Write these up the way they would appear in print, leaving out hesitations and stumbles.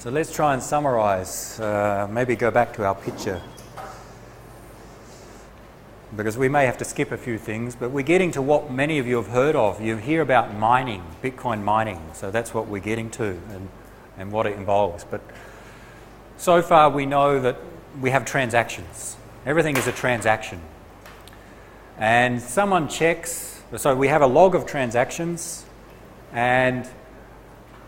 So let's try and summarize, maybe go back to our picture, because we may have to skip a few things, but we're getting to what many of you have heard of. You hear about mining, Bitcoin mining, so that's what we're getting to and what it involves. But so far we know that we have transactions. Everything is a transaction. And someone checks, so we have a log of transactions, and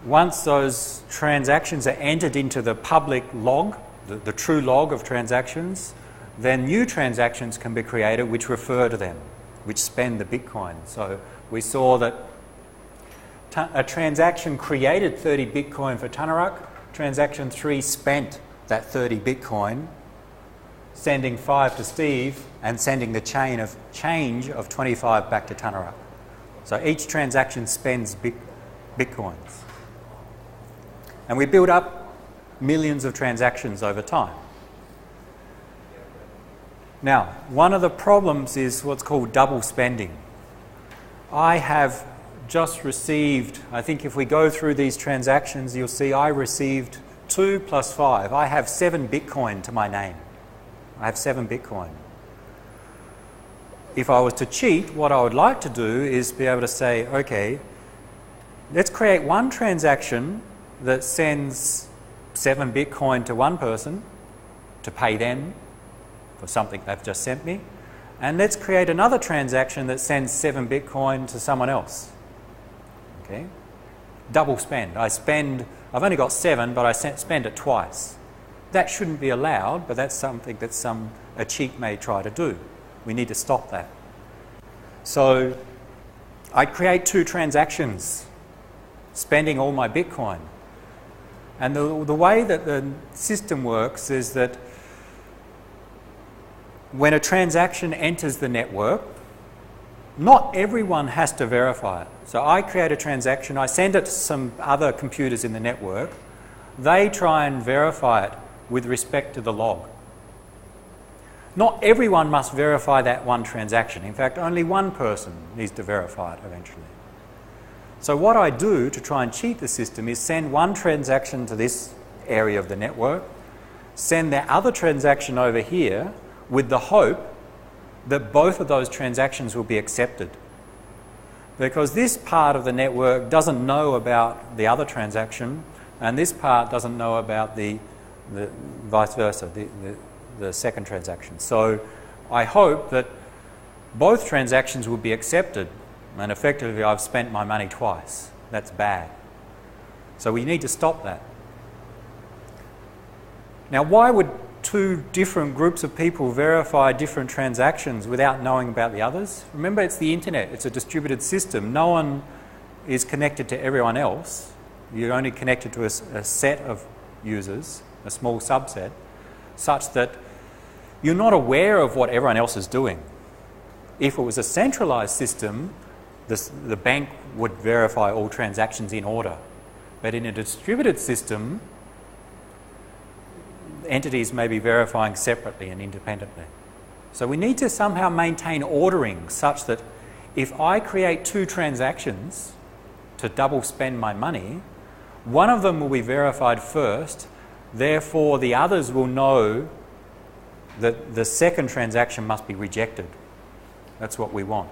once those transactions are entered into the public log, the true log of transactions, then new transactions can be created which refer to them, which spend the Bitcoin. So we saw that a transaction created 30 Bitcoin for Tanarak, transaction 3 spent that 30 Bitcoin, sending 5 to Steve and sending the change of 25 back to Tanarak. So each transaction spends Bitcoins. And we build up millions of transactions over time. Now, one of the problems is what's called double spending. I have just received, I think if we go through these transactions, you'll see I received 2 plus 5. I have 7 Bitcoin to my name. I have 7 Bitcoin. If I was to cheat, what I would like to do is be able to say, okay, let's create one transaction that sends 7 Bitcoin to one person to pay them for something they've just sent me, and let's create another transaction that sends 7 Bitcoin to someone else. Okay? Double spend. I've only got 7, but I spend it twice. That shouldn't be allowed, but that's something that a cheat may try to do. We need to stop that. So I create 2 transactions, spending all my Bitcoin. And the way that the system works is that when a transaction enters the network, not everyone has to verify it. So I create a transaction, I send it to some other computers in the network, they try and verify it with respect to the log. Not everyone must verify that one transaction. In fact, only one person needs to verify it eventually. So what I do to try and cheat the system is send one transaction to this area of the network, send the other transaction over here with the hope that both of those transactions will be accepted. Because this part of the network doesn't know about the other transaction, and this part doesn't know about the vice versa, the second transaction. So I hope that both transactions will be accepted, and effectively I've spent my money twice. That's bad. So we need to stop that. Now, why would 2 different groups of people verify different transactions without knowing about the others? Remember, it's the internet. It's a distributed system. No one is connected to everyone else. You're only connected to a set of users, a small subset, such that you're not aware of what everyone else is doing. If it was a centralized system, the bank would verify all transactions in order. But in a distributed system, entities may be verifying separately and independently. So we need to somehow maintain ordering such that if I create 2 transactions to double spend my money, one of them will be verified first, therefore the others will know that the second transaction must be rejected. That's what we want.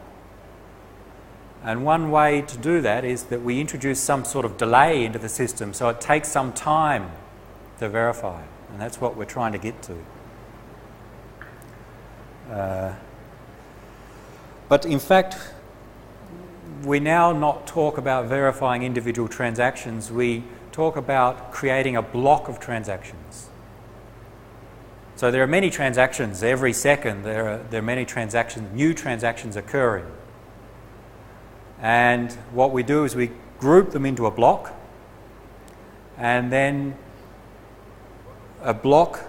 And one way to do that is that we introduce some sort of delay into the system, so it takes some time to verify. And that's what we're trying to get to. But in fact, we now not talk about verifying individual transactions, we talk about creating a block of transactions. So there are many transactions every second, there are many transactions, new transactions occurring. And what we do is we group them into a block, and then a block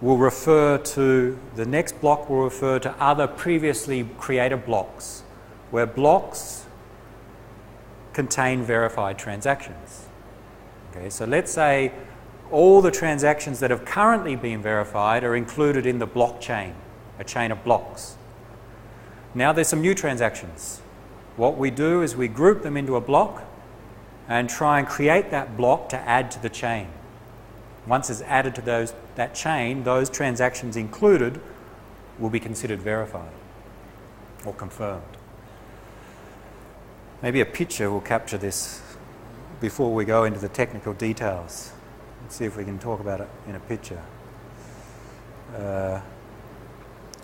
will refer to, the next block will refer to other previously created blocks, where blocks contain verified transactions. Okay, so let's say all the transactions that have currently been verified are included in the blockchain, a chain of blocks. Now there's some new transactions. What we do is we group them into a block and try and create that block to add to the chain. Once it's added to that chain, those transactions included will be considered verified or confirmed. Maybe a picture will capture this before we go into the technical details. Let's see if we can talk about it in a picture.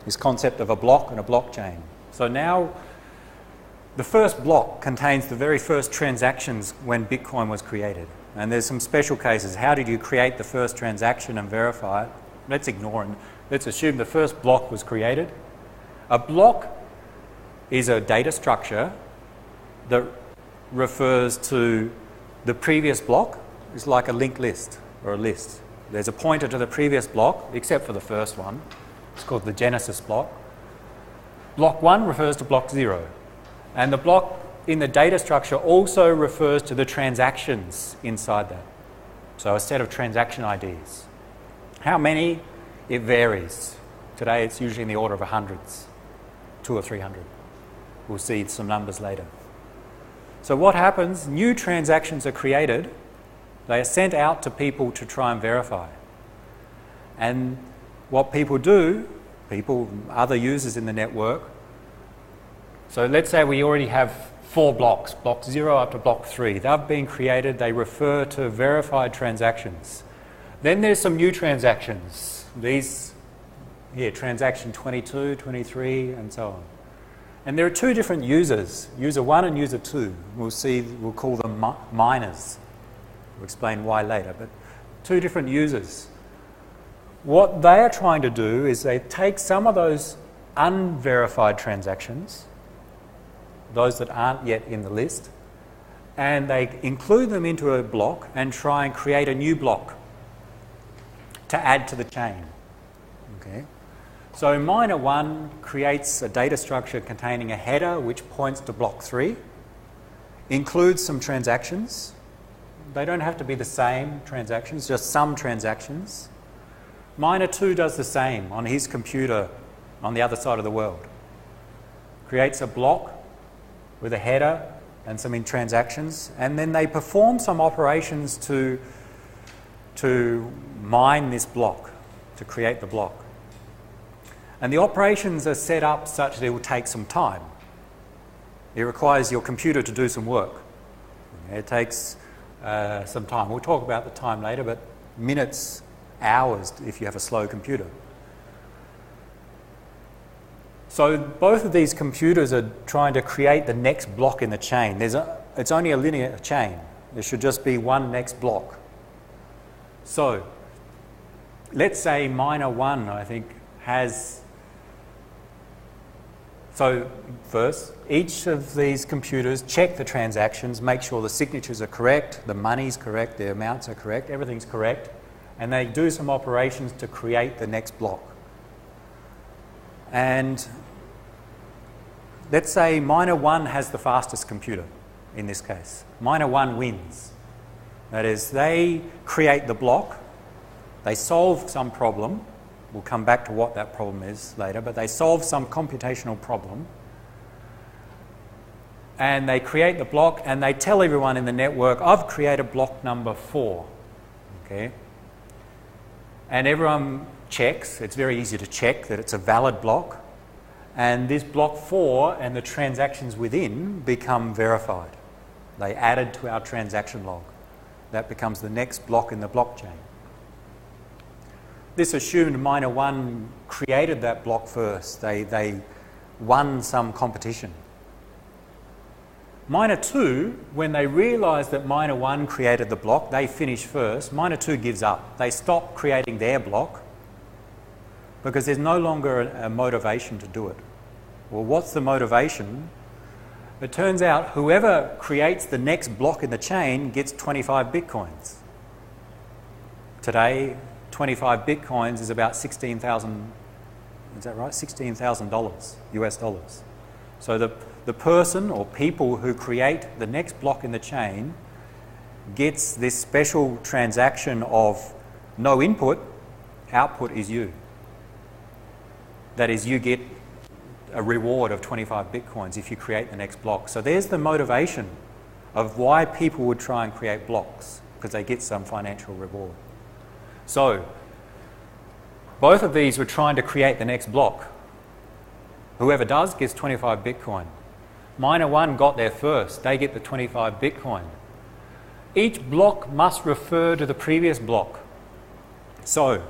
This concept of a block and a blockchain. So now the first block contains the very first transactions when Bitcoin was created. And there's some special cases. How did you create the first transaction and verify it? Let's ignore it. Let's assume the first block was created. A block is a data structure that refers to the previous block. It's like a linked list or a list. There's a pointer to the previous block, except for the first one. It's called the Genesis block. Block 1 refers to block 0. And the block in the data structure also refers to the transactions inside that. So a set of transaction IDs. How many? It varies. Today it's usually in the order of hundreds, 200 or 300. We'll see some numbers later. So what happens? New transactions are created. They are sent out to people to try and verify. And what people do, other users in the network, so let's say we already have 4 blocks, block 0 up to block 3. They've been created, they refer to verified transactions. Then there's some new transactions. These here, transaction 22, 23, and so on. And there are 2 different users, user 1 and user 2. We'll call them miners. We'll explain why later, but 2 different users. What they are trying to do is they take some of those unverified transactions, those that aren't yet in the list, and they include them into a block and try and create a new block to add to the chain. Okay? So miner 1 creates a data structure containing a header which points to block 3, includes some transactions. They don't have to be the same transactions, just some transactions. Miner 2 does the same on his computer on the other side of the world. Creates a block with a header and some transactions, and then they perform some operations to mine this block, to create the block. And the operations are set up such that it will take some time. It requires your computer to do some work. It takes some time. We'll talk about the time later, but minutes, hours if you have a slow computer. So both of these computers are trying to create the next block in the chain. It's only a linear chain. There should just be one next block. So let's say miner 1, I think, has... So first, each of these computers check the transactions, make sure the signatures are correct, the money's correct, the amounts are correct, everything's correct, and they do some operations to create the next block. And let's say miner 1 has the fastest computer in this case. Miner 1 wins. That is, they create the block, they solve some problem. We'll come back to what that problem is later, but they solve some computational problem. And they create the block and they tell everyone in the network, I've created block number 4. Okay? And everyone checks. It's very easy to check that it's a valid block. And this block 4 and the transactions within become verified. They added to our transaction log. That becomes the next block in the blockchain. This assumed miner 1 created that block first. They won some competition. Miner 2, when they realise that miner 1 created the block, they finish first. Miner 2 gives up. They stop creating their block because there's no longer a motivation to do it. Well, what's the motivation? It turns out whoever creates the next block in the chain gets 25 bitcoins. Today, 25 bitcoins is about 16,000, is that right? $16,000 US dollars. So the person or people who create the next block in the chain gets this special transaction of no input, output is you. That is, you get a reward of 25 bitcoins if you create the next block. So there's the motivation of why people would try and create blocks, because they get some financial reward. So, both of these were trying to create the next block. Whoever does gets 25 Bitcoin. Miner 1 got there first. They get the 25 Bitcoin. Each block must refer to the previous block. So,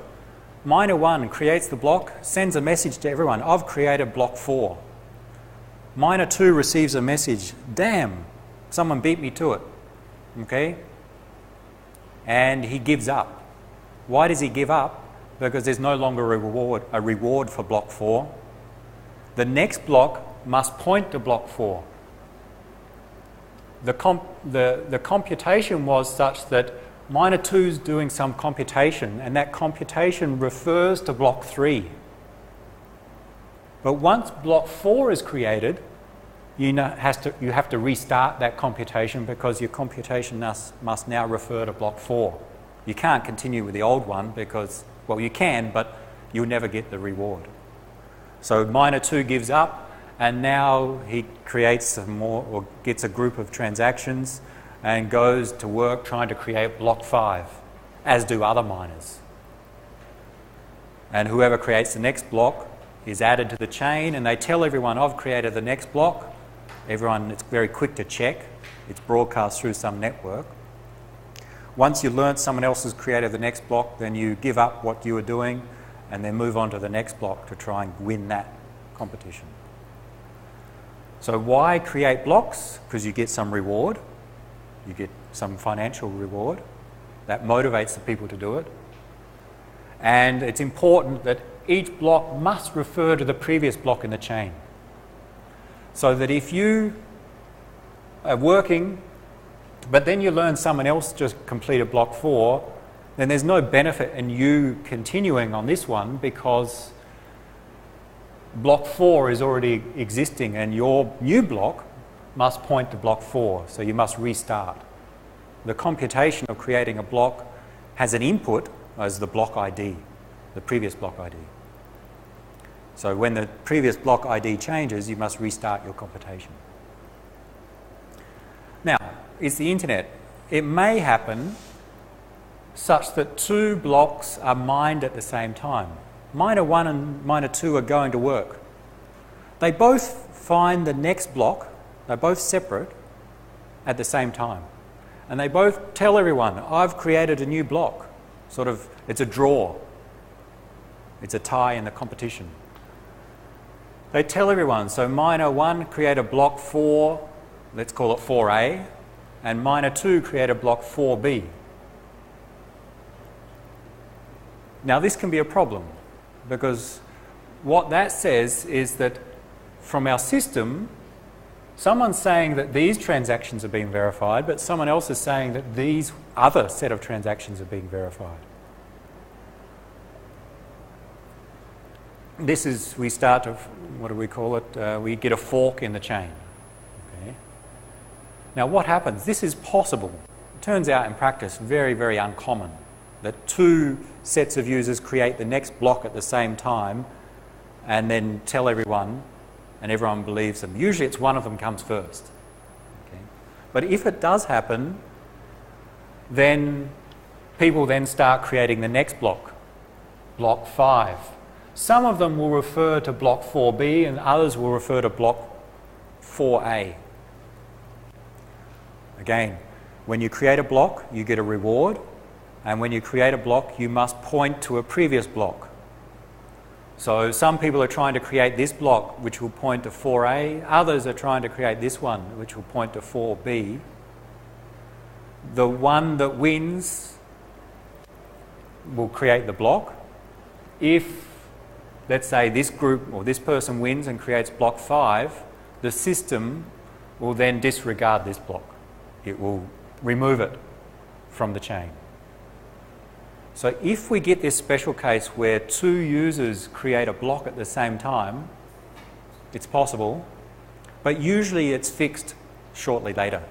Miner 1 creates the block, sends a message to everyone, I've created block 4. Miner 2 receives a message, damn, someone beat me to it. Okay? And he gives up. Why does he give up? Because there's no longer a reward for block 4. The next block must point to block 4. The computation was such that Miner 2 is doing some computation, and that computation refers to block 3. But once block 4 is created, you have to restart that computation because your computation must now refer to block 4. You can't continue with the old one because, well, you can, but you'll never get the reward. So Miner 2 gives up, and now he creates some more, or gets a group of transactions and goes to work trying to create block 5, as do other miners. And whoever creates the next block is added to the chain, and they tell everyone, I've created the next block. Everyone, it's very quick to check. It's broadcast through some network. Once you learn someone else has created the next block, then you give up what you were doing and then move on to the next block to try and win that competition. So why create blocks? Because you get some reward. You get some financial reward. That motivates the people to do it. And it's important that each block must refer to the previous block in the chain. So that if you are working, but then you learn someone else just completed block 4, then there's no benefit in you continuing on this one because block 4 is already existing and your new block must point to block 4, so you must restart. The computation of creating a block has an input as the block ID, the previous block ID. So when the previous block ID changes, you must restart your computation. Now, it's the internet. It may happen such that 2 blocks are mined at the same time. Miner 1 and Miner 2 are going to work. They both find the next block, they're both separate, at the same time. And they both tell everyone, I've created a new block. Sort of, it's a draw. It's a tie in the competition. They tell everyone, so Miner 1 create a block 4, let's call it 4A, and Miner 2 create a block 4B. Now this can be a problem because what that says is that from our system, someone's saying that these transactions are being verified, but someone else is saying that these other set of transactions are being verified. This is, we start to, what do we call it? We get a fork in the chain. Okay. Now what happens? This is possible. It turns out in practice very, very uncommon that 2 sets of users create the next block at the same time and then tell everyone and everyone believes them. Usually it's one of them comes first. Okay. But if it does happen, then people then start creating the next block, block 5. Some of them will refer to block 4B and others will refer to block 4A. Again, when you create a block, you get a reward, and when you create a block, you must point to a previous block. So some people are trying to create this block, which will point to 4A. Others are trying to create this one, which will point to 4B. The one that wins will create the block. If, let's say, this group or this person wins and creates block 5, the system will then disregard this block. It will remove it from the chain. So if we get this special case where 2 users create a block at the same time, it's possible, but usually it's fixed shortly later.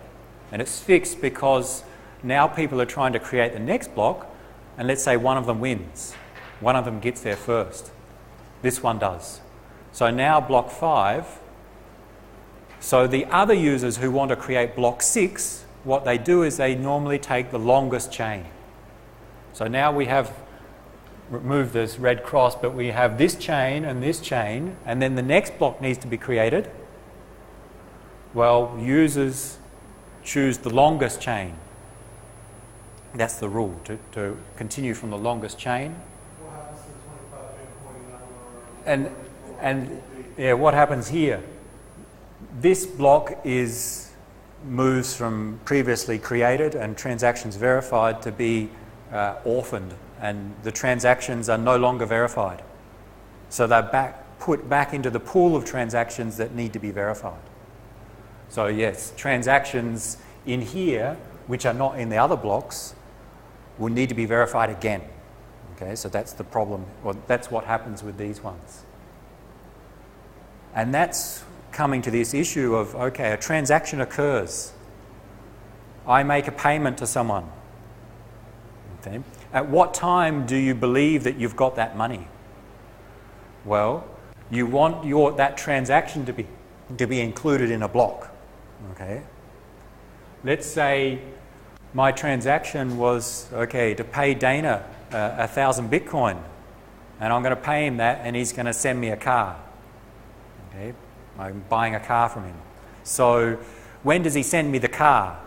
And it's fixed because now people are trying to create the next block, and let's say one of them wins. One of them gets there first. This one does. So now block 5, so the other users who want to create block 6, what they do is they normally take the longest chain. So now we have remove this red cross, but we have this chain, and then the next block needs to be created. Well, users choose the longest chain. That's the rule, to continue from the longest chain. What happens to the 25 Bitcoin number? And yeah, what happens here? This block moves from previously created and transactions verified to be orphaned, and the transactions are no longer verified. So they're put back into the pool of transactions that need to be verified. So yes, transactions in here, which are not in the other blocks, will need to be verified again. Okay, so that's the problem. Well, that's what happens with these ones. And that's coming to this issue of, okay, a transaction occurs. I make a payment to someone. Okay. At what time do you believe that you've got that money? Well, you want that transaction to be included in a block. Okay. Let's say my transaction was, okay, to pay Dana 1,000 Bitcoin, and I'm going to pay him that, and he's going to send me a car. Okay. I'm buying a car from him. So when does he send me the car?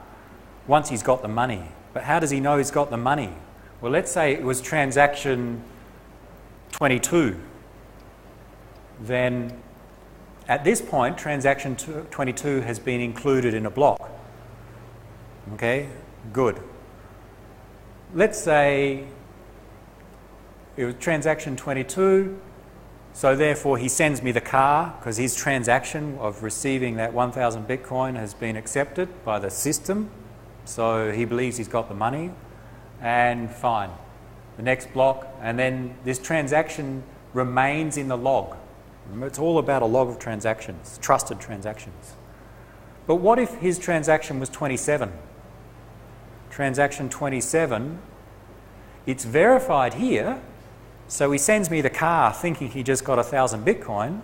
Once he's got the money. But how does he know he's got the money? Well, let's say it was transaction 22. Then at this point, transaction 22 has been included in a block. Okay, good. Let's say it was transaction 22. So therefore, he sends me the car because his transaction of receiving that 1,000 Bitcoin has been accepted by the system. So he believes he's got the money, and fine. The next block, and then this transaction remains in the log. Remember, it's all about a log of transactions, trusted transactions. But what if his transaction was 27? Transaction 27, it's verified here. So he sends me the car thinking he just got 1,000 Bitcoin,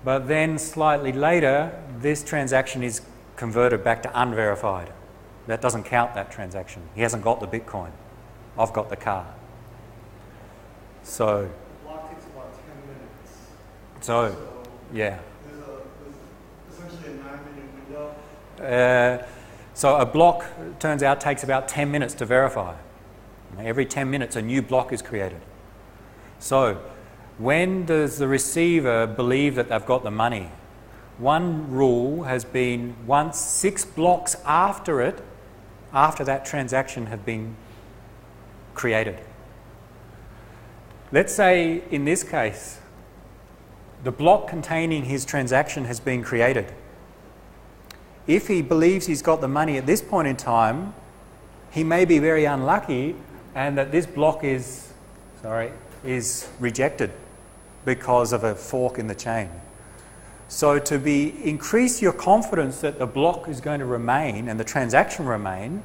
but then slightly later, this transaction is converted back to unverified. That doesn't count, that transaction. He hasn't got the Bitcoin. I've got the car. So, The block takes about 10 minutes. So yeah. There's essentially a 9-minute window. So a block, turns out, takes about 10 minutes to verify. Every 10 minutes, a new block is created. So, when does the receiver believe that they've got the money? One rule has been once 6 blocks after that transaction have been created. Let's say, in this case, the block containing his transaction has been created. If he believes he's got the money at this point in time, he may be very unlucky and that this block is rejected because of a fork in the chain. So to increase your confidence that the block is going to remain and the transaction remain,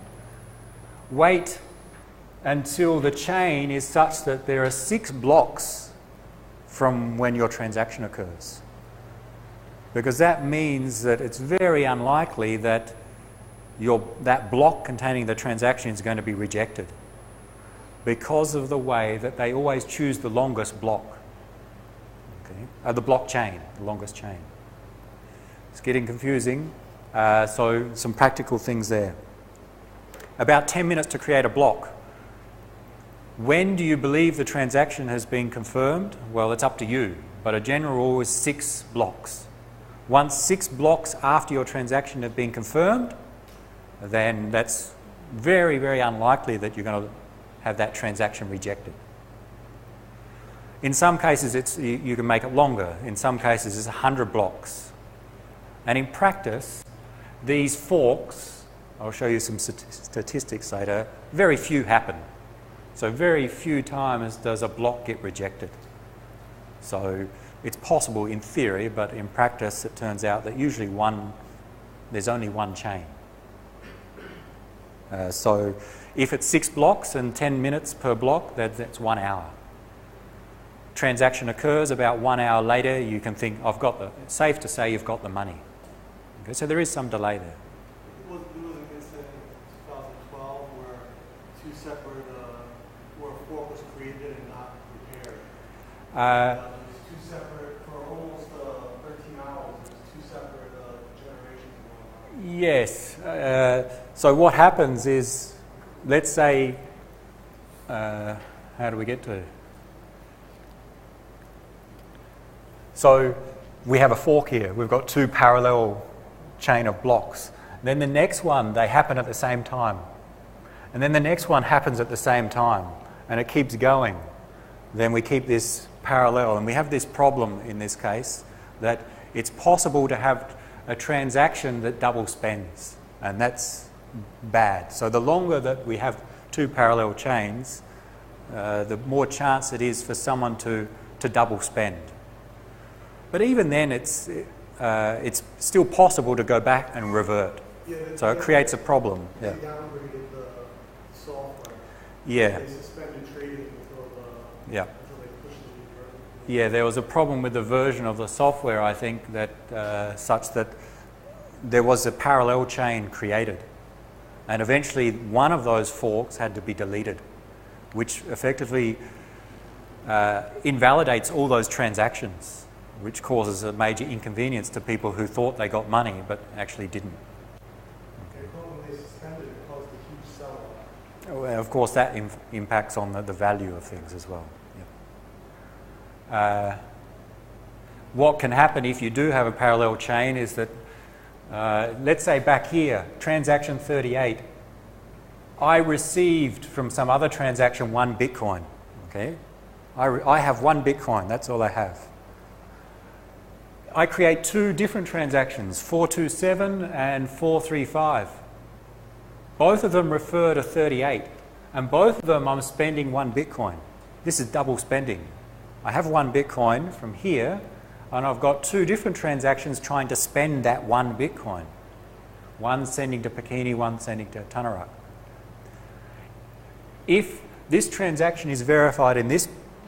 wait until the chain is such that there are 6 blocks from when your transaction occurs. Because that means that it's very unlikely that that block containing the transaction is going to be rejected, because of the way that they always choose the longest block. Okay? The blockchain, the longest chain. It's getting confusing, so some practical things there. About 10 minutes to create a block. When do you believe the transaction has been confirmed? Well, it's up to you, but a general rule is 6 blocks. Once 6 blocks after your transaction have been confirmed, then that's very, very unlikely that you're going to have that transaction rejected. In some cases, you can make it longer. In some cases, it's 100 blocks. And in practice, these forks, I'll show you some statistics later, very few happen. So very few times does a block get rejected. So it's possible in theory, but in practice it turns out that usually there's only one chain. So if it's 6 blocks and 10 minutes per block, that's 1 hour. Transaction occurs about 1 hour later, you can think, it's safe to say you've got the money. Okay, so there is some delay there. There was an incident in 2012 where 2 separate where a fork was created and not repaired. Uh, There's two separate, for almost 13 hours, there's two separate generations going on. yes. So what happens is, let's say, how do we get to? So we have a fork here. We've got two parallel chain of blocks. Then the next one, they happen at the same time. And then the next one happens at the same time. And it keeps going. Then we keep this parallel. And we have this problem in this case that it's possible to have a transaction that double spends. And that's bad. So the longer that we have two parallel chains, the more chance it is for someone to double spend. But even then, it's still possible to go back and revert. Yeah, So it creates a problem. They Yeah. downgraded the software. Yeah. They suspended trading until Yeah. until they pushed it. Yeah. There was a problem with the version of the software, I think, that such that there was a parallel chain created, and eventually one of those forks had to be deleted, which effectively invalidates all those transactions, which causes a major inconvenience to people who thought they got money but actually didn't. The problem they suspended it caused a huge sell-off. Well, of course, that impacts on the value of things as well. Yeah. What can happen if you do have a parallel chain is that, let's say back here, transaction 38, I received from some other transaction 1 Bitcoin. Okay, I have 1 Bitcoin, that's all I have. I create two different transactions, 427 and 435. Both of them refer to 38, and both of them I'm spending 1 Bitcoin. This is double spending. I have 1 Bitcoin from here, and I've got two different transactions trying to spend that 1 Bitcoin. One sending to Pekini, one sending to Tanarak. If this transaction is verified in this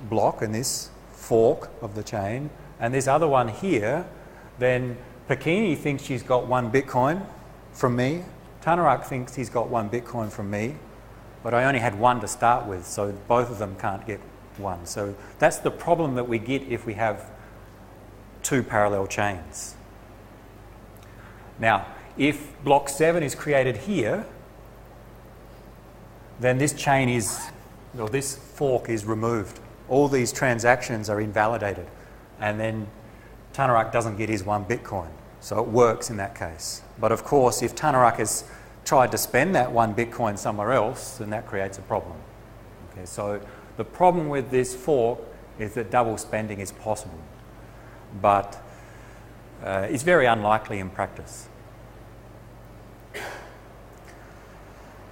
block, in this fork of the chain, and this other one here, then Pekini thinks she's got 1 Bitcoin from me. Tanarak thinks he's got 1 Bitcoin from me, but I only had 1 to start with, so both of them can't get 1. So that's the problem that we get if we have two parallel chains. Now, if block 7 is created here, then this chain is, or this fork is removed. All these transactions are invalidated, and then Tanarak doesn't get his 1 Bitcoin. So it works in that case. But of course, if Tanarak has tried to spend that 1 Bitcoin somewhere else, then that creates a problem. Okay, so the problem with this fork is that double spending is possible, but it's very unlikely in practice.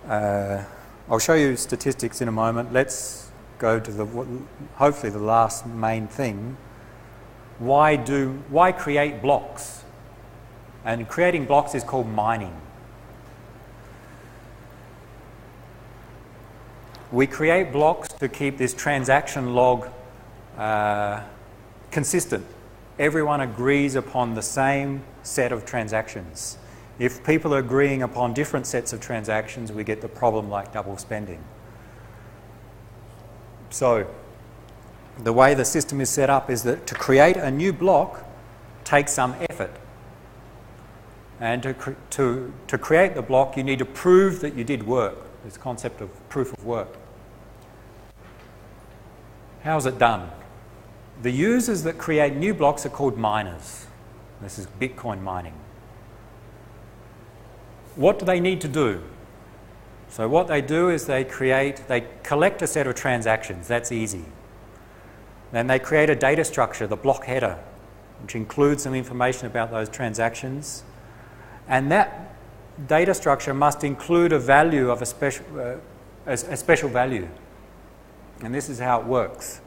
I'll show you statistics in a moment. Let's go to hopefully the last main thing. Why create blocks? And creating blocks is called mining. We create blocks to keep this transaction log consistent. Everyone agrees upon the same set of transactions. If people are agreeing upon different sets of transactions, we get the problem like double spending. So, the way the system is set up is that to create a new block takes some effort. And to create the block, you need to prove that you did work. This concept of proof of work. How is it done? The users that create new blocks are called miners. This is Bitcoin mining. What do they need to do? So what they do is they collect a set of transactions. That's easy. Then they create a data structure, the block header, which includes some information about those transactions. And that data structure must include a value of a special value. And this is how it works.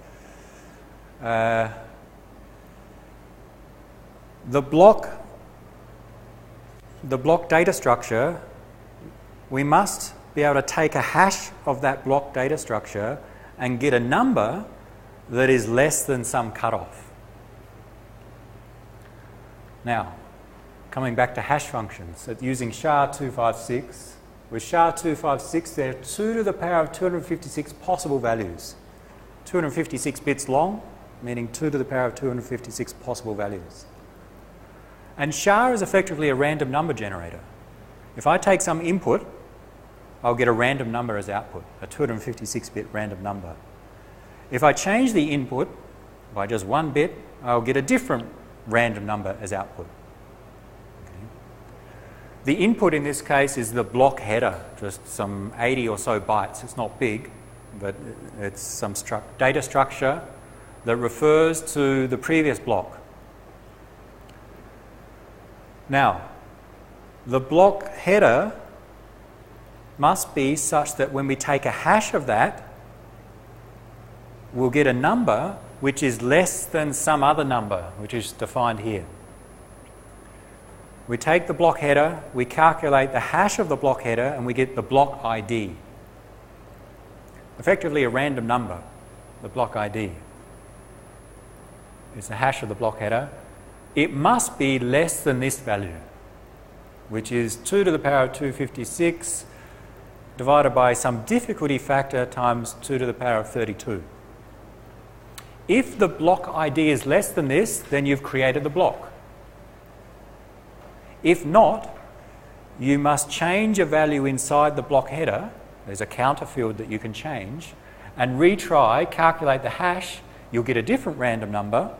The block data structure, we must be able to take a hash of that block data structure and get a number that is less than some cutoff. Now, coming back to hash functions, using SHA-256, With SHA-256, there are 2 to the power of 256 possible values. 256 bits long, meaning 2 to the power of 256 possible values. And SHA is effectively a random number generator. If I take some input, I'll get a random number as output, a 256-bit random number. If I change the input by just 1 bit, I'll get a different random number as output. Okay. The input in this case is the block header, just some 80 or so bytes. It's not big, but it's some data structure that refers to the previous block. Now, the block header must be such that when we take a hash of that, we'll get a number which is less than some other number, which is defined here. We take the block header, we calculate the hash of the block header, and we get the block ID. Effectively a random number, the block ID. It's the hash of the block header. It must be less than this value, which is 2 to the power of 256 divided by some difficulty factor times 2 to the power of 32. If the block ID is less than this, then you've created the block. If not, you must change a value inside the block header. There's a counter field that you can change, and retry, calculate the hash. You'll get a different random number,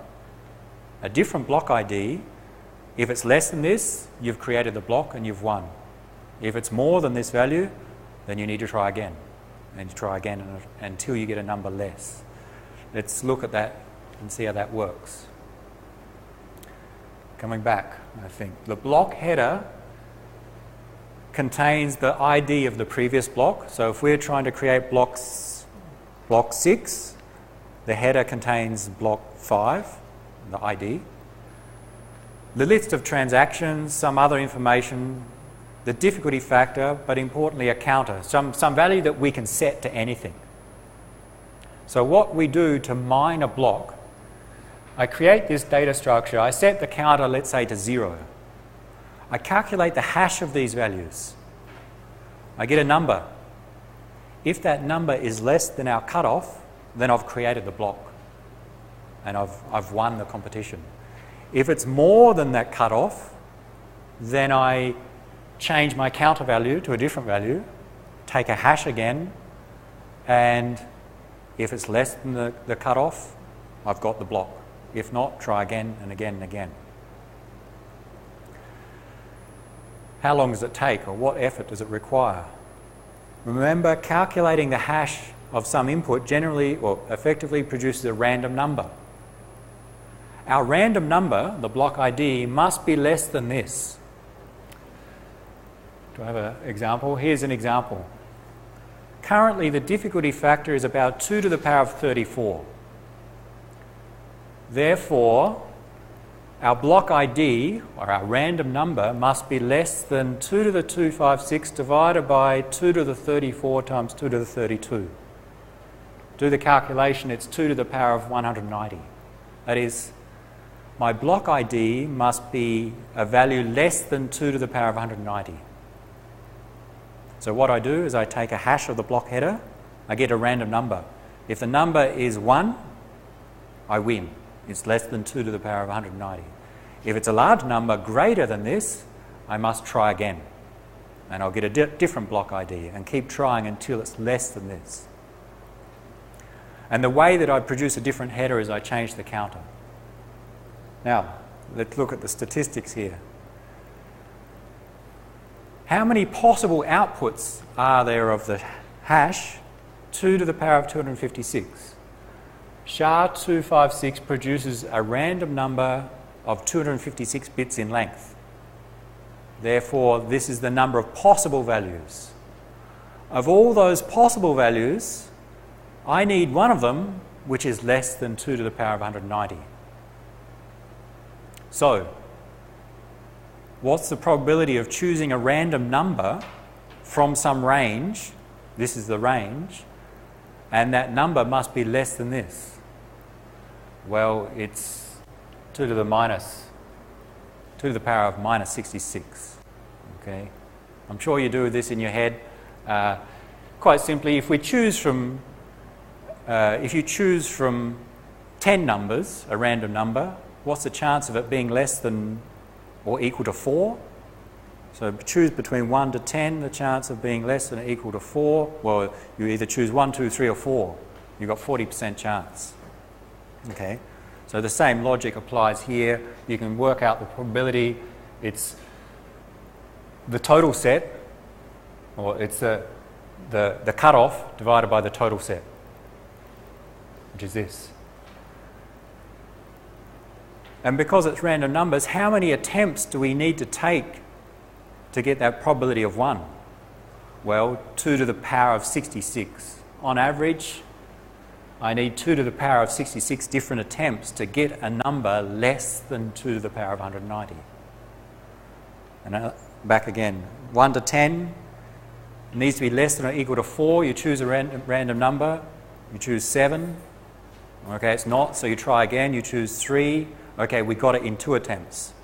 a different block ID. If it's less than this, you've created the block and you've won. If it's more than this value, then you need to try again. And you try again until you get a number less. Let's look at that and see how that works. Coming back, I think. The block header contains the ID of the previous block. So if we're trying to create block 6, the header contains block 5, the ID. The list of transactions, some other information, the difficulty factor, but importantly a counter, some value that we can set to anything. So what we do to mine a block, I create this data structure, I set the counter, let's say, to 0. I calculate the hash of these values. I get a number. If that number is less than our cutoff, then I've created the block and I've won the competition. If it's more than that cutoff, then I change my counter value to a different value, take a hash again, and if it's less than the cutoff, I've got the block. If not, try again and again and again. How long does it take, or what effort does it require? Remember, calculating the hash of some input generally or effectively produces a random number. Our random number, the block ID, must be less than this. Do I have an example? Here's an example. Currently, the difficulty factor is about 2 to the power of 34. Therefore, our block ID, or our random number, must be less than 2 to the 256 divided by 2 to the 34 times 2 to the 32. Do the calculation, it's 2 to the power of 190. That is, my block ID must be a value less than 2 to the power of 190. So what I do is I take a hash of the block header, I get a random number. If the number is 1, I win. It's less than 2 to the power of 190. If it's a large number greater than this, I must try again. And I'll get a different block ID and keep trying until it's less than this. And the way that I produce a different header is I change the counter. Now, let's look at the statistics here. How many possible outputs are there of the hash 2 to the power of 256? SHA-256 produces a random number of 256 bits in length. Therefore, this is the number of possible values. Of all those possible values, I need one of them which is less than 2 to the power of 190. So, what's the probability of choosing a random number from some range? This is the range, and that number must be less than this. Well, it's 2 to the power of minus 66. Okay, I'm sure you do this in your head. Quite simply, if you choose from 10 numbers, a random number, what's the chance of it being less than or equal to 4? So choose between 1 to 10, the chance of being less than or equal to 4. Well, you either choose 1, 2, 3 or 4. You've got 40% chance. Okay, so the same logic applies here. You can work out the probability. It's the total set, or it's the cutoff divided by the total set, which is this. And because it's random numbers, how many attempts do we need to take to get that probability of 1? Well, 2 to the power of 66. On average, I need 2 to the power of 66 different attempts to get a number less than 2 to the power of 190. And back again, 1 to 10 needs to be less than or equal to 4. You choose a random number. You choose 7. Okay, it's not, so you try again. You choose 3. Okay, we got it in 2 attempts.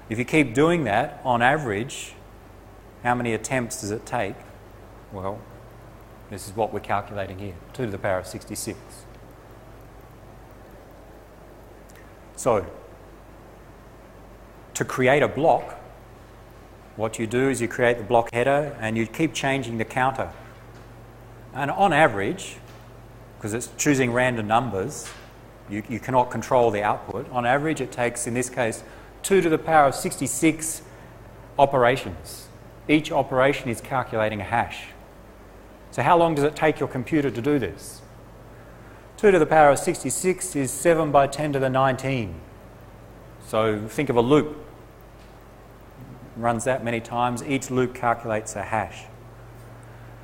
If you keep doing that, on average, how many attempts does it take? Well, this is what we're calculating here, 2 to the power of 66. So, to create a block, what you do is you create the block header and you keep changing the counter. And on average, because it's choosing random numbers, you cannot control the output. On average, it takes, in this case, 2 to the power of 66 operations. Each operation is calculating a hash. So how long does it take your computer to do this? 2 to the power of 66 is 7 by 10 to the 19. So think of a loop. It runs that many times. Each loop calculates a hash.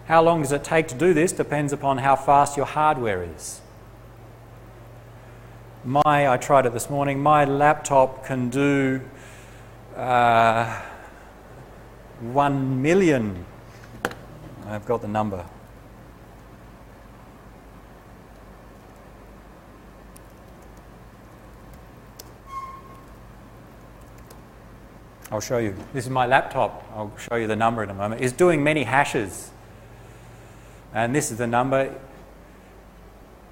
How long does it take to do this depends upon how fast your hardware is. I tried it this morning, my laptop can do 1 million. I've got the number. I'll show you. This is my laptop. I'll show you the number in a moment. It's doing many hashes. And this is the number.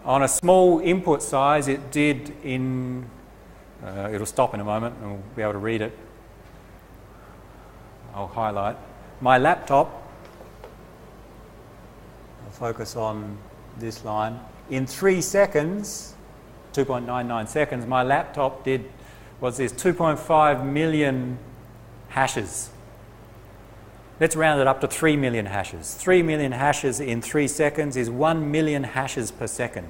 On a small input size, it did in... it'll stop in a moment and we'll be able to read it. I'll highlight. My laptop, I'll focus on this line. In 3 seconds, 2.99 seconds, my laptop did, what's this, 2.5 million hashes. Let's round it up to 3 million hashes. 3 million hashes in 3 seconds is 1 million hashes per second.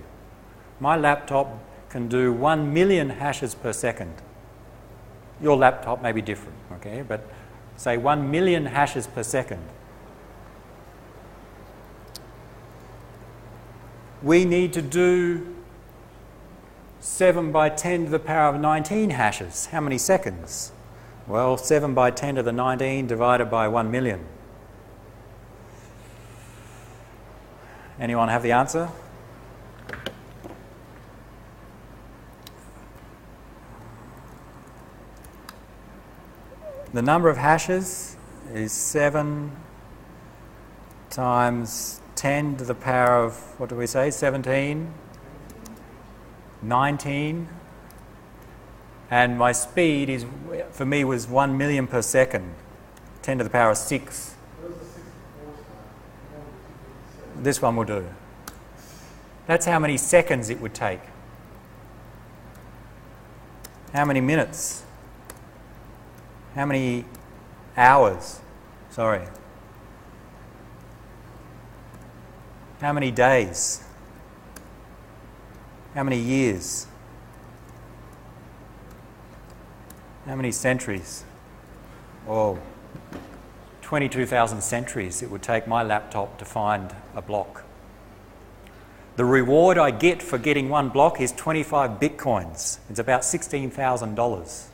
My laptop can do 1 million hashes per second. Your laptop may be different, okay? But say 1 million hashes per second. We need to do 7 by 10 to the power of 19 hashes. How many seconds? Well, 7 by 10 to the 19 divided by 1 million. Anyone have the answer? The number of hashes is 7 times 10 to the power of, what do we say, 17, 19. And my speed is, for me, was 1 million per second, 10 to the power of 6. This one will do. That's how many seconds it would take. How many minutes? How many hours? Sorry. How many days? How many years? How many centuries? Oh, 22,000 centuries it would take my laptop to find a block. The reward I get for getting one block is 25 bitcoins. It's about $16,000.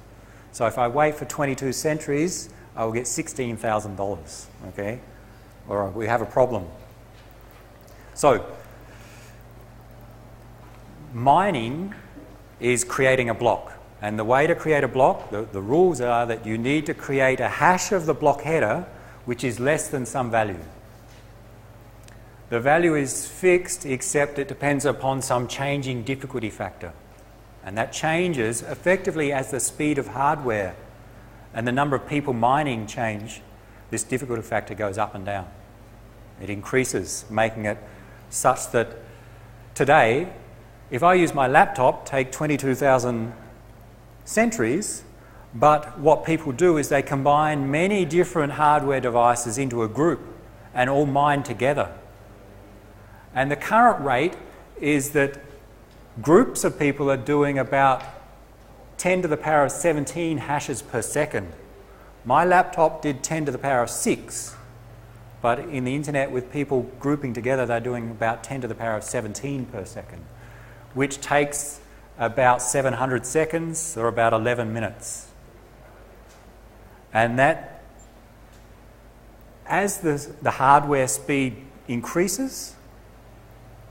So if I wait for 22 centuries, I will get $16,000, okay? All right, we have a problem. So, mining is creating a block. And the way to create a block, the rules are that you need to create a hash of the block header which is less than some value. The value is fixed, except it depends upon some changing difficulty factor. And that changes effectively as the speed of hardware and the number of people mining change. This difficulty factor goes up and down. It increases, making it such that today, if I use my laptop, take 22,000 centuries, but what people do is they combine many different hardware devices into a group and all mine together. And the current rate is that groups of people are doing about 10 to the power of 17 hashes per second. My laptop did 10 to the power of 6, but in the internet with people grouping together, they're doing about 10 to the power of 17 per second, which takes about 700 seconds or about 11 minutes. And that, as the hardware speed increases,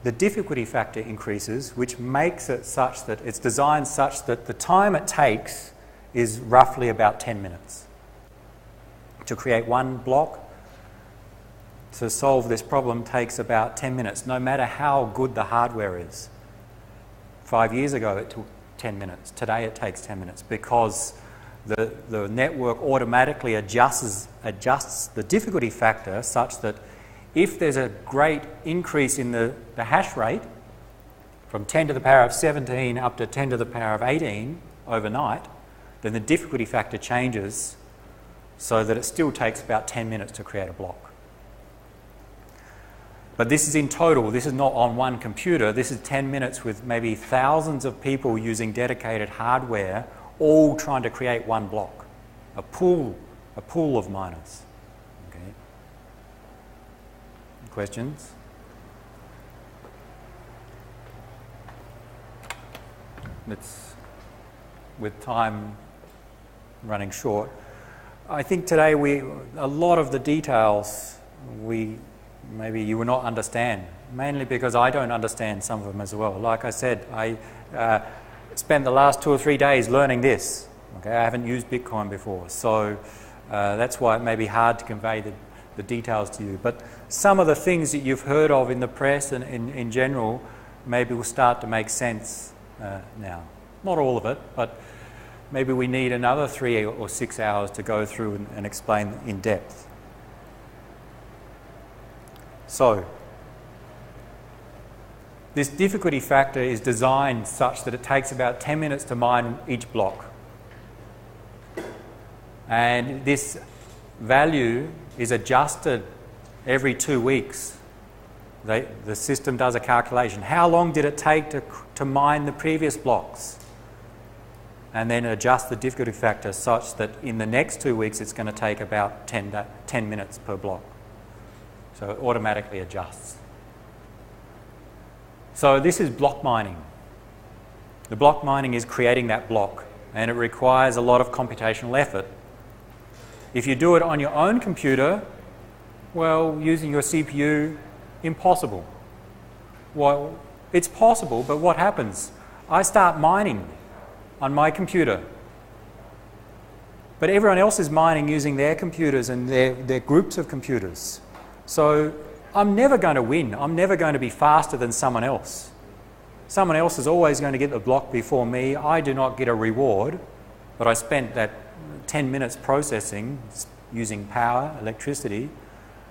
the difficulty factor increases, which makes it such that it's designed such that the time it takes is roughly about 10 minutes. To create one block, to solve this problem takes about 10 minutes, no matter how good the hardware is. 5 years ago it took 10 minutes. Today it takes 10 minutes because the network automatically adjusts the difficulty factor such that if there's a great increase in the hash rate from 10 to the power of 17 up to 10 to the power of 18 overnight, then the difficulty factor changes so that it still takes about 10 minutes to create a block. But this is in total. This is not on one computer. This is 10 minutes with maybe thousands of people using dedicated hardware, all trying to create one block, a pool of miners. Okay. Questions? With time running short, I think today a lot of the details maybe you will not understand, mainly because I don't understand some of them as well. Like I said, I spent the last 2 or 3 days learning this. Okay, I haven't used Bitcoin before, so that's why it may be hard to convey the details to you. But some of the things that you've heard of in the press and in general maybe will start to make sense now. Not all of it, but maybe we need another 3 or 6 hours to go through and explain in depth. So, this difficulty factor is designed such that it takes about 10 minutes to mine each block. And this value is adjusted every 2 weeks. The system does a calculation. How long did it take to mine the previous blocks? And then adjust the difficulty factor such that in the next 2 weeks it's going to take about 10 minutes per block. So it automatically adjusts. So this is block mining. The block mining is creating that block, and it requires a lot of computational effort. If you do it on your own computer, well, using your CPU, impossible. Well, it's possible, but what happens? I start mining on my computer, but everyone else is mining using their computers and their groups of computers. So I'm never going to win. I'm never going to be faster than someone else. Someone else is always going to get the block before me. I do not get a reward, but I spent that 10 minutes processing using power, electricity.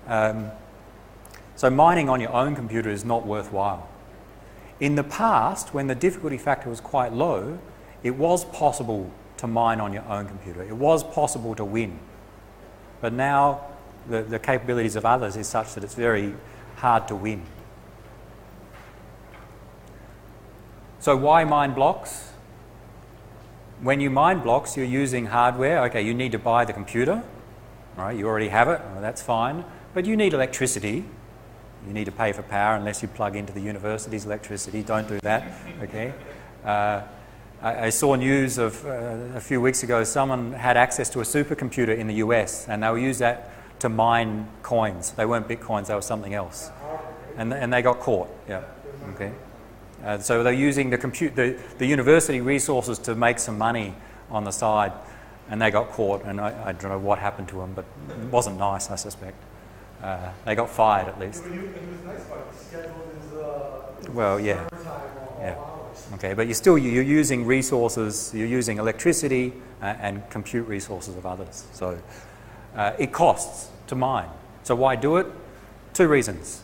So mining on your own computer is not worthwhile. In the past, when the difficulty factor was quite low, it was possible to mine on your own computer. It was possible to win. But now the capabilities of others is such that it's very hard to win. So why mine blocks? When you mine blocks, you're using hardware. Okay, you need to buy the computer. Right, you already have it. Well, that's fine. But you need electricity. You need to pay for power unless you plug into the university's electricity. Don't do that. Okay. I saw news of a few weeks ago, someone had access to a supercomputer in the US and they would use that to mine coins. They weren't bitcoins, they were something else. And they got caught. Yeah. Okay. So they're using the university resources to make some money on the side. and they got caught, and I don't know what happened to them, but it wasn't nice, I suspect. They got fired at least. It was nice, but the schedule is well, yeah. time all Yeah. hours. Okay, but you're using resources, you're using electricity and compute resources of others. So it costs to mine. So why do it? 2 reasons.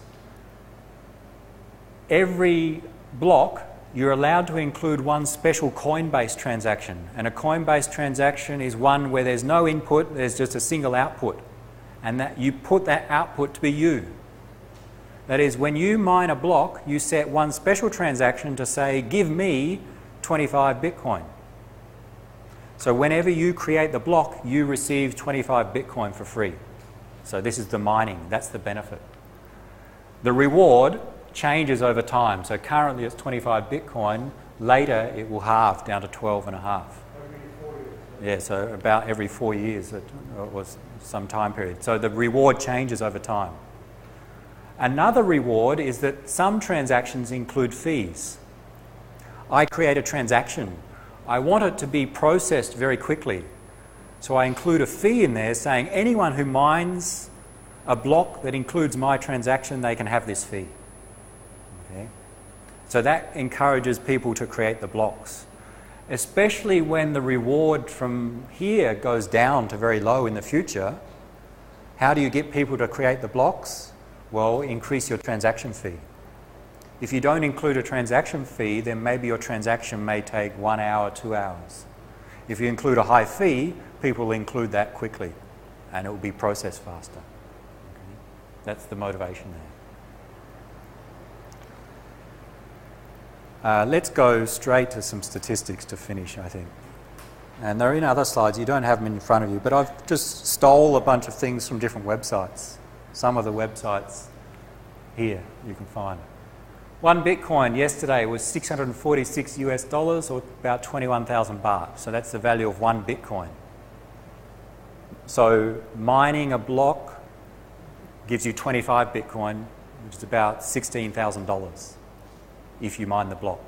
Every block, you're allowed to include one special coin-based transaction. And a coin-based transaction is one where there's no input, there's just a single output. And that you put that output to be you. That is, when you mine a block, you set one special transaction to say, give me 25 Bitcoin. So whenever you create the block, you receive 25 Bitcoin for free. So this is the mining, that's the benefit. The reward changes over time. So currently it's 25 Bitcoin, later it will halve down to 12 and a half. Every 4 years. Yeah, so about every 4 years it was some time period. So the reward changes over time. Another reward is that some transactions include fees. I create a transaction. I want it to be processed very quickly. So I include a fee in there saying anyone who mines a block that includes my transaction, they can have this fee. Okay? So that encourages people to create the blocks, especially when the reward from here goes down to very low in the future. How do you get people to create the blocks? Well, increase your transaction fee. If you don't include a transaction fee, then maybe your transaction may take 1 hour, 2 hours. If you include a high fee, people will include that quickly and it will be processed faster. Okay? That's the motivation there. Let's go straight to some statistics to finish, I think. And they're in other slides. You don't have them in front of you, but I've just stole a bunch of things from different websites. Some of the websites here you can find. 1 Bitcoin yesterday was $646 or about 21,000 baht. So that's the value of 1 Bitcoin. So mining a block gives you 25 Bitcoin, which is about $16,000 if you mine the block.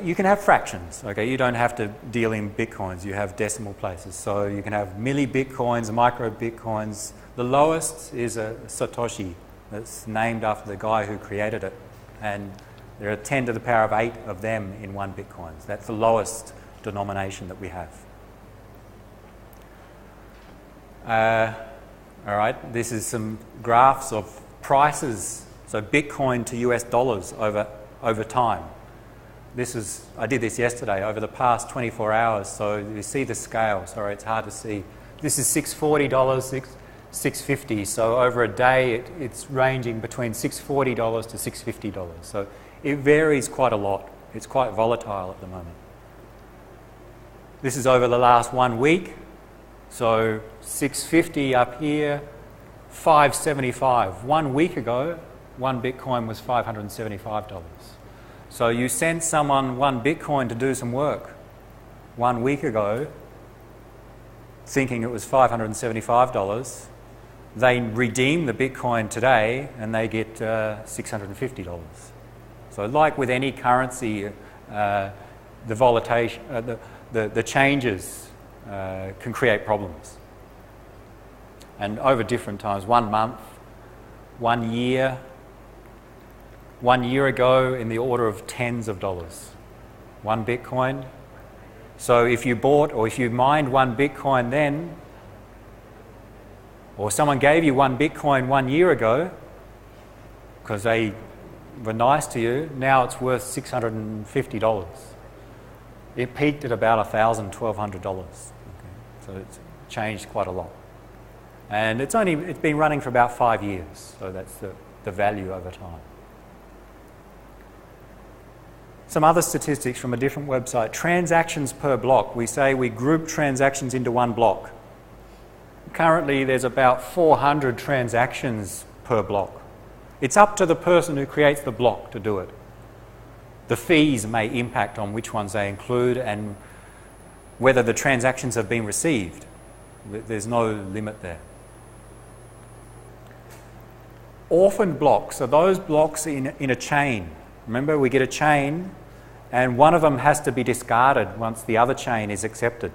You can have fractions, okay? You don't have to deal in Bitcoins, you have decimal places. So you can have milli-Bitcoins, micro-Bitcoins. The lowest is a Satoshi that's named after the guy who created it. And there are 10 to the power of 8 of them in 1 Bitcoin. That's the lowest denomination that we have. All right, this is some graphs of prices, so Bitcoin to US dollars over time. I did this yesterday, over the past 24 hours, so you see the scale. Sorry, it's hard to see. This is $640, $650, so over a day it's ranging between $640 to $650. So it varies quite a lot. It's quite volatile at the moment. This is over the last 1 week, so $650 up here, $575. 1 week ago, 1 Bitcoin was $575. So you sent someone 1 Bitcoin to do some work 1 week ago, thinking it was $575. They redeem the Bitcoin today and they get $650. So like with any currency, the volatility, the changes can create problems. And over different times, 1 month, 1 year, 1 year ago in the order of tens of dollars. 1 Bitcoin. So if you bought or if you mined 1 Bitcoin then, or someone gave you 1 Bitcoin 1 year ago because they were nice to you, now it's worth $650. It peaked at about $1,000, $1,200. Okay. So it's changed quite a lot. And it's been running for about 5 years, so that's the value over time. Some other statistics from a different website. Transactions per block. We say we group transactions into 1 block. Currently there's about 400 transactions per block. It's up to the person who creates the block to do it. The fees may impact on which ones they include and whether the transactions have been received. There's no limit there. Orphan blocks are those blocks in a chain. Remember, we get a chain and one of them has to be discarded once the other chain is accepted.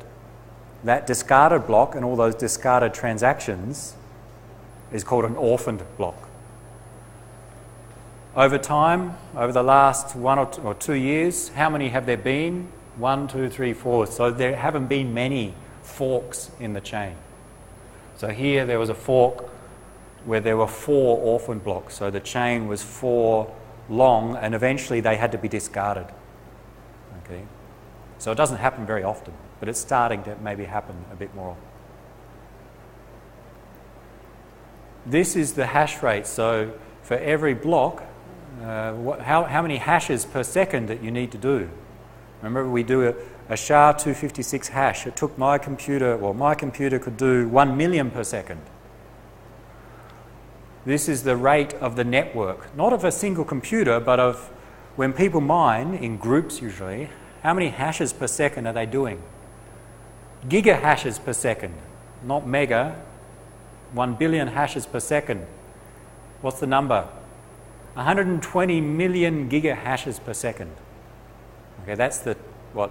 That discarded block and all those discarded transactions is called an orphaned block. Over time, over the last 1 or 2 years, how many have there been? 1, 2, 3, 4. So there haven't been many forks in the chain. So here there was a fork where there were 4 orphan blocks. So the chain was 4 long, and eventually they had to be discarded. Okay. So it doesn't happen very often, but it's starting to maybe happen a bit more. This is the hash rate. So for every block, how many hashes per second that you need to do. Remember, we do a SHA-256 hash. It took my computer could do 1 million per second. This is the rate of the network, not of a single computer, but of when people mine in groups usually, how many hashes per second are they doing? Giga hashes per second, not mega. 1 billion hashes per second. What's the number? 120 million giga hashes per second. Okay, that's the,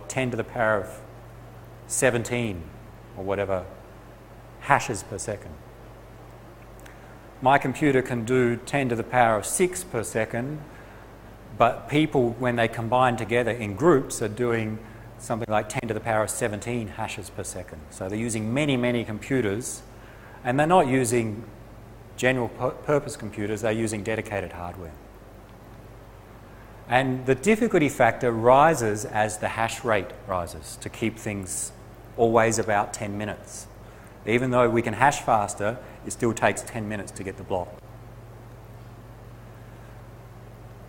10 to the power of 17 or whatever hashes per second. My computer can do 10 to the power of 6 per second, but people, when they combine together in groups, are doing something like 10 to the power of 17 hashes per second. So they're using many, many computers, and they're not using general purpose computers, they're using dedicated hardware. And the difficulty factor rises as the hash rate rises to keep things always about 10 minutes. Even though we can hash faster, it still takes 10 minutes to get the block.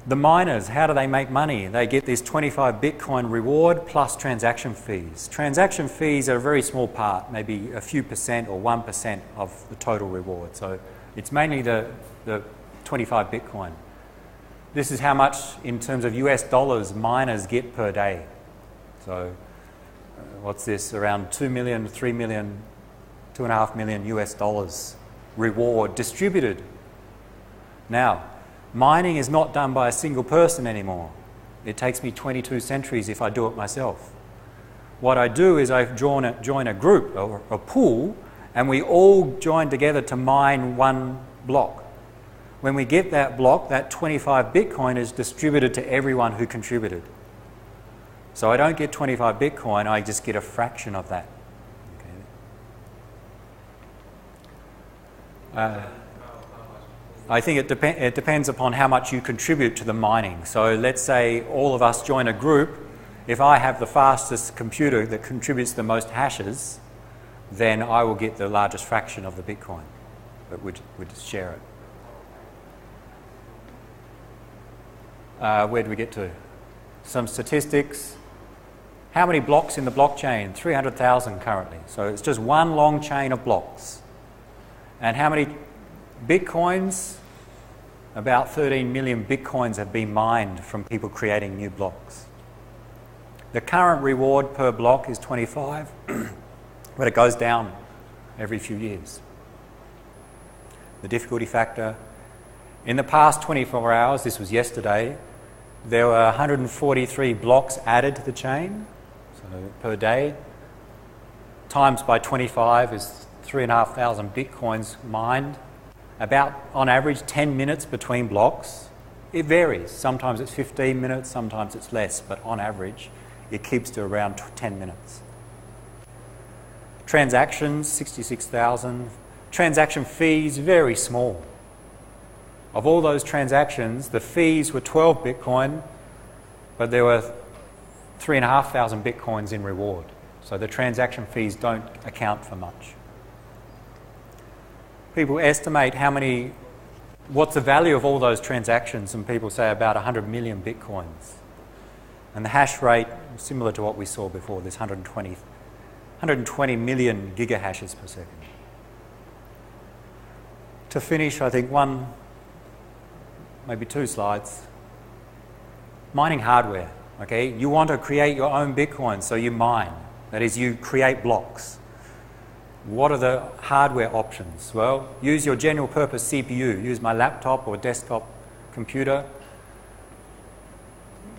The miners, how do they make money? They get this 25 Bitcoin reward plus transaction fees. Transaction fees are a very small part, maybe a few percent or 1% of the total reward. So it's mainly the 25 Bitcoin. This is how much, in terms of US dollars, miners get per day. So what's this? Around 2 million, 3 million, 2.5 million US dollars reward distributed. Now, mining is not done by a single person anymore. It takes me 22 centuries if I do it myself. What I do is I join a group or a pool, and we all join together to mine one block. When we get that block, that 25 Bitcoin is distributed to everyone who contributed. So I don't get 25 Bitcoin, I just get a fraction of that. Okay. I think it depends upon how much you contribute to the mining. So let's say all of us join a group. If I have the fastest computer that contributes the most hashes, then I will get the largest fraction of the Bitcoin, but we'd share it. Where do we get to? Some statistics. How many blocks in the blockchain? 300,000 currently. So it's just one long chain of blocks. And how many Bitcoins? About 13 million Bitcoins have been mined from people creating new blocks. The current reward per block is 25, but it goes down every few years. The difficulty factor. In the past 24 hours, this was yesterday, there were 143 blocks added to the chain, so per day. Times by 25 is 3,500 Bitcoins mined. About, on average, 10 minutes between blocks. It varies. Sometimes it's 15 minutes, sometimes it's less, but on average, it keeps to around 10 minutes. Transactions, 66,000. Transaction fees, very small. Of all those transactions, the fees were 12 Bitcoin, but there were 3,500 Bitcoins in reward. So the transaction fees don't account for much. People estimate what's the value of all those transactions, and people say about 100 million Bitcoins. And the hash rate, similar to what we saw before, this 120 million gigahashes per second. To finish, I think maybe 2 slides. Mining hardware, okay? You want to create your own Bitcoin, so you mine. That is, you create blocks. What are the hardware options? Well, use your general purpose CPU. Use my laptop or desktop computer.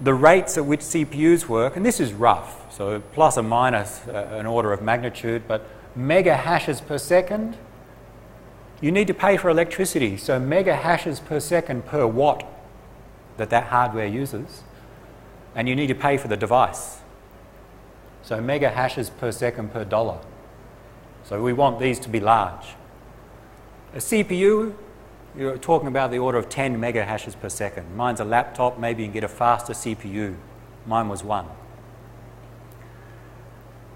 the rates at which CPUs work, and this is rough, so plus or minus an order of magnitude, but mega hashes per second, you need to pay for electricity, so mega hashes per second per watt that hardware uses, and you need to pay for the device. So mega hashes per second per dollar. So we want these to be large. A CPU, you're talking about the order of 10 mega hashes per second. Mine's a laptop, maybe you can get a faster CPU. Mine was 1.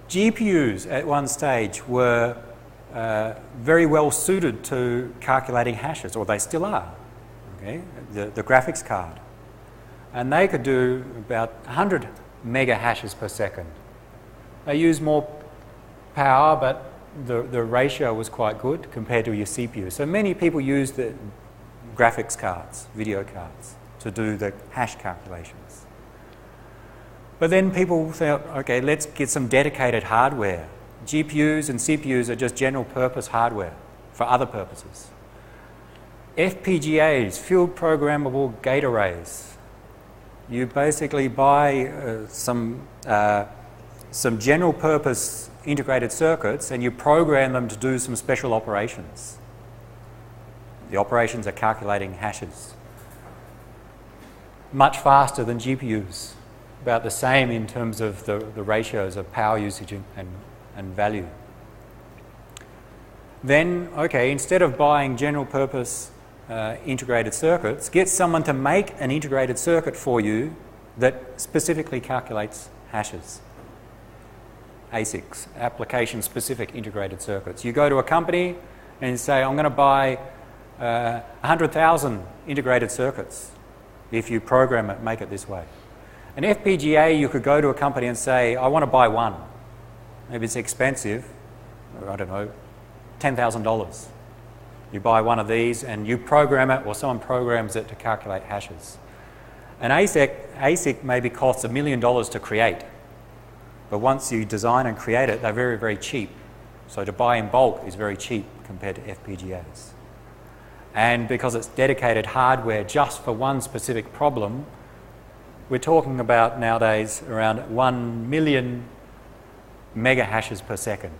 GPUs at one stage were very well suited to calculating hashes, or they still are, okay? The graphics card. And they could do about 100 mega hashes per second. They use more power, but the ratio was quite good compared to your CPU. So many people use the graphics cards, video cards, to do the hash calculations. But then people thought, okay, let's get some dedicated hardware. GPUs and CPUs are just general purpose hardware for other purposes. FPGAs, field programmable gate arrays. You basically buy some general purpose integrated circuits and you program them to do some special operations. The operations are calculating hashes. Much faster than GPUs. About the same in terms of the ratios of power usage and value. Then, okay, instead of buying general purpose integrated circuits, get someone to make an integrated circuit for you that specifically calculates hashes. ASICs, application-specific integrated circuits. You go to a company and you say, I'm going to buy 100,000 integrated circuits. If you program it, make it this way. An FPGA, you could go to a company and say, I want to buy one. Maybe it's expensive, I don't know, $10,000. You buy one of these and you program it, or someone programs it to calculate hashes. An ASIC maybe costs $1 million to create. But once you design and create it, they're very, very cheap. So to buy in bulk is very cheap compared to FPGAs. And because it's dedicated hardware just for one specific problem, we're talking about nowadays around 1 million mega hashes per second.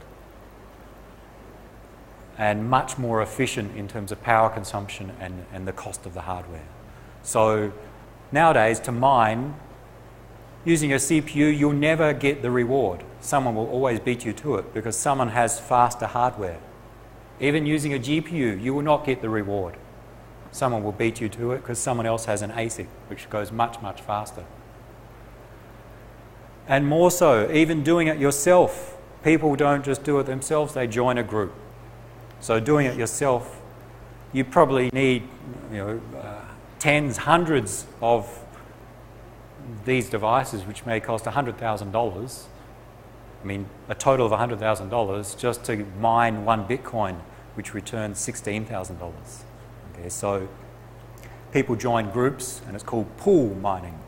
And much more efficient in terms of power consumption and the cost of the hardware. So nowadays, to mine, using a CPU, you'll never get the reward. Someone will always beat you to it because someone has faster hardware. Even using a GPU, you will not get the reward. Someone will beat you to it because someone else has an ASIC, which goes much, much faster. And more so, even doing it yourself, people don't just do it themselves, they join a group. So doing it yourself, you probably need tens, hundreds of these devices, which may cost $100,000. I mean, a total of $100,000 just to mine one Bitcoin, which returns $16,000. Okay, so people join groups, and it's called pool mining.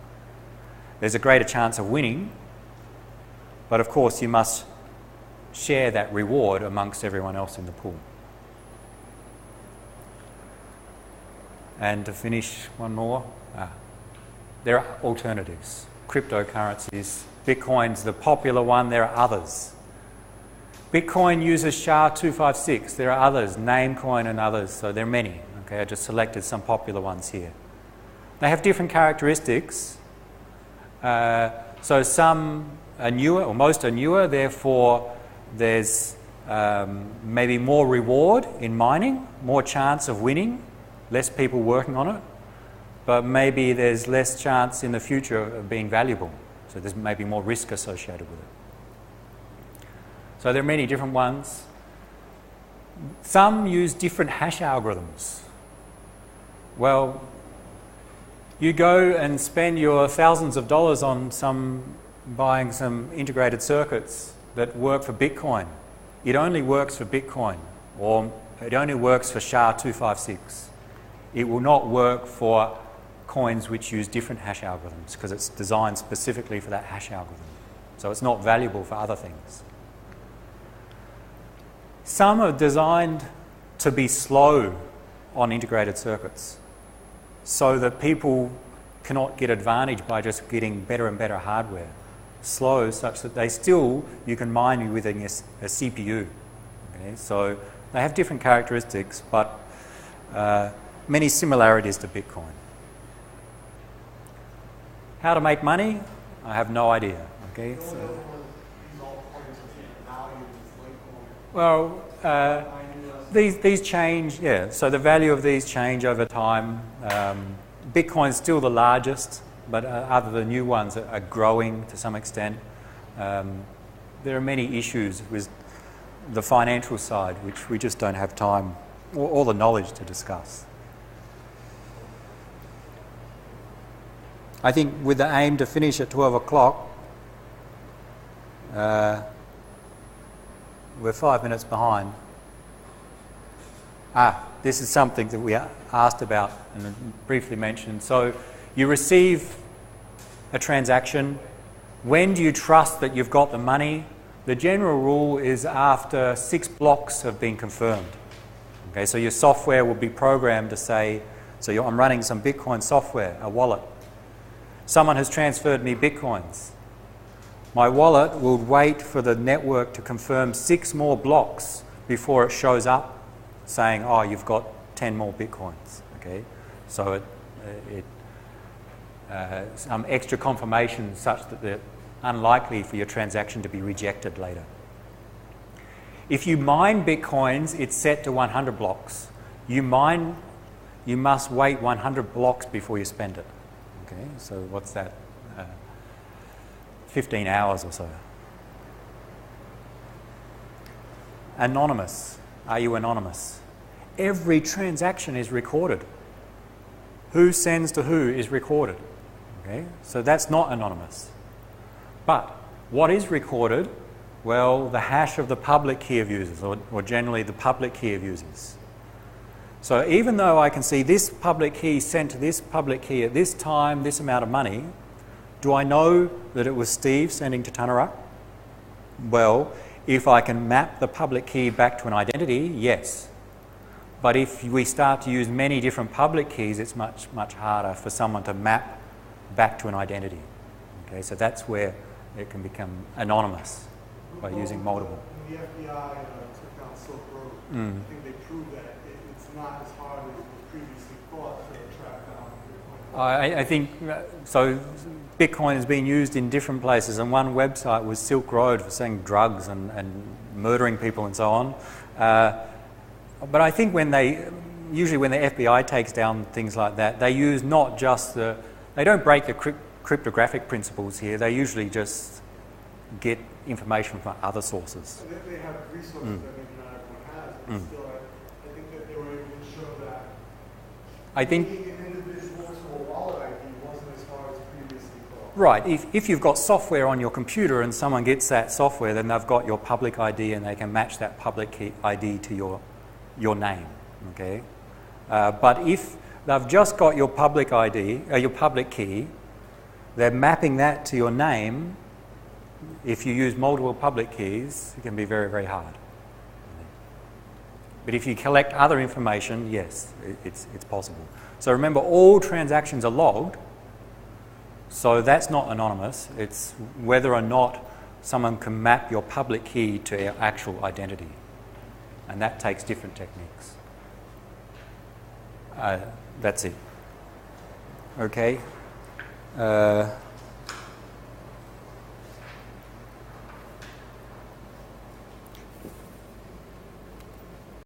There's a greater chance of winning, but of course you must share that reward amongst everyone else in the pool. And to finish, one more. There are alternatives. Cryptocurrencies. Bitcoin's the popular one. There are others. Bitcoin uses SHA-256. There are others, Namecoin and others. So there are many. Okay, I just selected some popular ones here. They have different characteristics. So some are newer, or most are newer. Therefore, there's maybe more reward in mining, more chance of winning, less people working on it. But maybe there's less chance in the future of being valuable. So there's maybe more risk associated with it. So there are many different ones. Some use different hash algorithms. Well, you go and spend your thousands of dollars on buying some integrated circuits that work for Bitcoin. It only works for Bitcoin, or it only works for SHA-256. It will not work for coins which use different hash algorithms because it's designed specifically for that hash algorithm. So it's not valuable for other things. Some are designed to be slow on integrated circuits so that people cannot get advantage by just getting better and better hardware. Slow, such that you can mine using a CPU. Okay? So they have different characteristics, but many similarities to Bitcoin. How to make money? I have no idea. Okay. Well, these change. Yeah. So the value of these change over time. Bitcoin's still the largest, but other new ones are growing to some extent. There are many issues with the financial side, which we just don't have time or the knowledge to discuss. I think with the aim to finish at 12 o'clock, we're 5 minutes behind. This is something that we asked about and briefly mentioned. So you receive a transaction. When do you trust that you've got the money? The general rule is after 6 blocks have been confirmed. Okay, so your software will be programmed to say, I'm running some Bitcoin software, a wallet. Someone has transferred me Bitcoins. My wallet will wait for the network to confirm 6 more blocks before it shows up saying, you've got 10 more Bitcoins. Okay, so some extra confirmation such that they're unlikely for your transaction to be rejected later. If you mine Bitcoins, it's set to 100 blocks. You must wait 100 blocks before you spend it. Okay, so what's that? 15 hours or so. Anonymous. Are you anonymous? Every transaction is recorded. Who sends to who is recorded. Okay, so that's not anonymous. But what is recorded? Well, the hash of the public key of users, or generally the public key of users. So even though I can see this public key sent to this public key at this time, this amount of money, do I know that it was Steve sending to Tanara? Well, if I can map the public key back to an identity, yes. But if we start to use many different public keys, it's much, much harder for someone to map back to an identity. Okay, so that's where it can become anonymous by using multiple. When the FBI took down Silk Road, I think they proved that it's not as hard as was previously thought to track down Bitcoin. I think so. Bitcoin is being used in different places, and one website was Silk Road for selling drugs and murdering people and so on. But I think usually when the FBI takes down things like that, they use not just they don't break the cryptographic principles here. They usually just get information from other sources. They have resources that maybe not everyone has, but still, I think that they were able to show that making an individual to a wallet ID wasn't as hard as previously thought. Right. If you've got software on your computer and someone gets that software, then they've got your public ID and they can match that public key ID to your name. Okay. But if they've just got your public ID, your public key, they're mapping that to your name. If you use multiple public keys, it can be very, very hard. But if you collect other information, yes, it's possible. So remember, all transactions are logged, so that's not anonymous. It's whether or not someone can map your public key to your actual identity. And that takes different techniques. That's it. Okay.